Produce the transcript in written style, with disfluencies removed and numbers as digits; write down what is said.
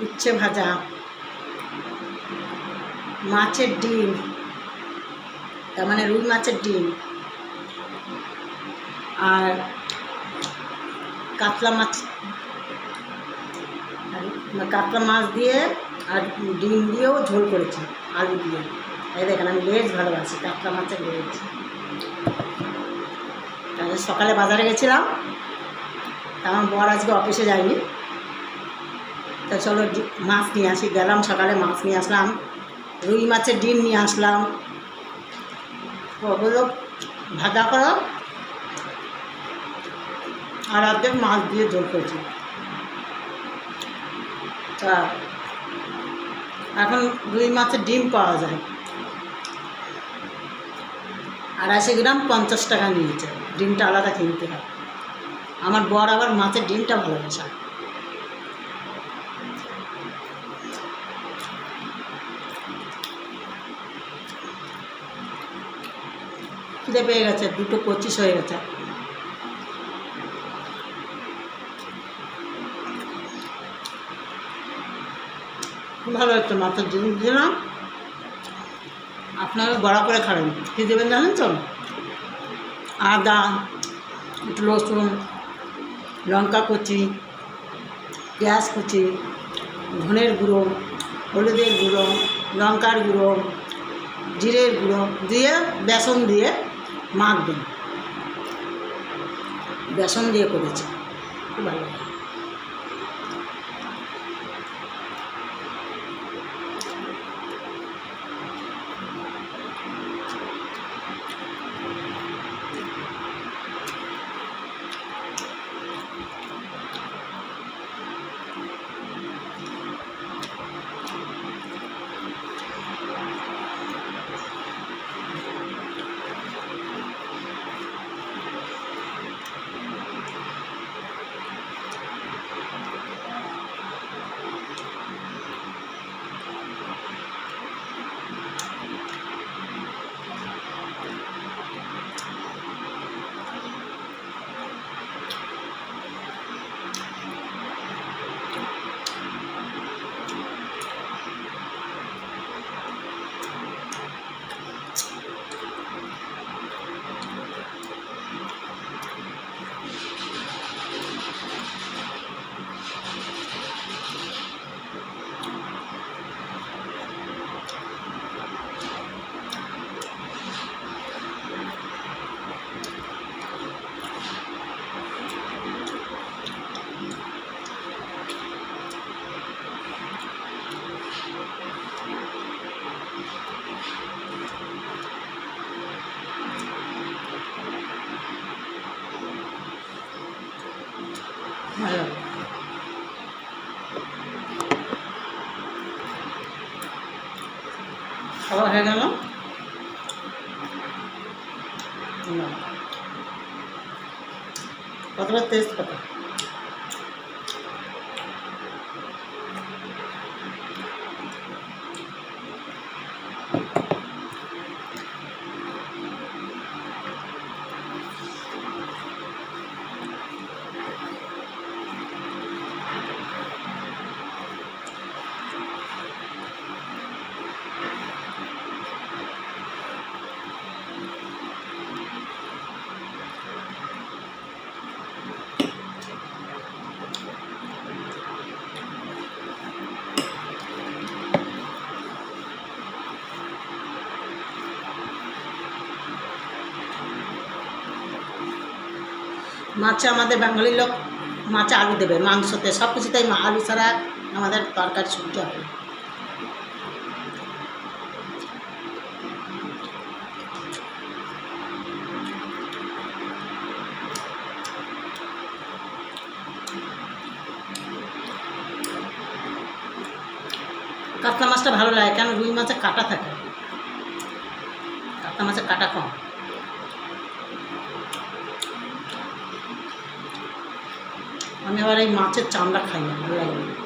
উচ্ছে ভাজা, মাছের ডিম, তার মানে রুই মাছের ডিম, আর কাতলা মাছ, কাতলা মাছ দিয়ে আর ডিম দিয়েও ঝোল করেছি আলু দিয়ে। এই দেখেন আমি লেজ ভালোবাসি, কাতলা মাছের লেজ। তাহলে সকালে বাজারে গেছিলাম, আমার বর আজকে অফিসে যায়নি, তা চলো মাছ নিয়ে আসি। গেলাম সকালে, মাছ নিয়ে আসলাম, রুই মাছের ডিম নিয়ে আসলাম, ওগুলো ভাজা করা আর অর্ধেক মাছ দিয়ে ঝোল করেছি। তা এখন রুই মাছের ডিম পাওয়া যায় 250 গ্রাম 50 টাকা নিয়েছে, ডিমটা আলাদা কিনতে হয়। আমার বর আবার মাছের ডিমটা ভালোবাসা। খিদে পেয়ে গেছে, 2:25 হয়ে গেছে। ভালো হচ্ছে মাছের ডিম দিয়ে না, আপনারা বড়া করে খাবেন। কী দেবেন জানেন তো? আদা, একটু রসুন, লঙ্কা কুচি, পেঁয়াজ কুচি, ধনের গুঁড়ো, হলুদের গুঁড়ো, লঙ্কার গুঁড়ো, জিরের গুঁড়ো দিয়ে বেসন দিয়ে মাখবেন। বেসন দিয়ে করেছি, খুব ভালো লাগে। ভালো লাগে। খাওয়া হয়ে গেল, কতটা টেস্ট কত। মাছে আমাদের বাঙালির লোক মাছে আলু দেবে, মাংসতে সব কিছুতেই আলু ছাড়া আমাদের তরকারি শুনতে হবে। কাতলা মাছটা ভালো লাগে, কেন রুই মাছে কাটা থাকে, কাতলা মাছের কাটা কম। আমি আবার এই মাছের চামড়া খাই না, ভালো লাগে না।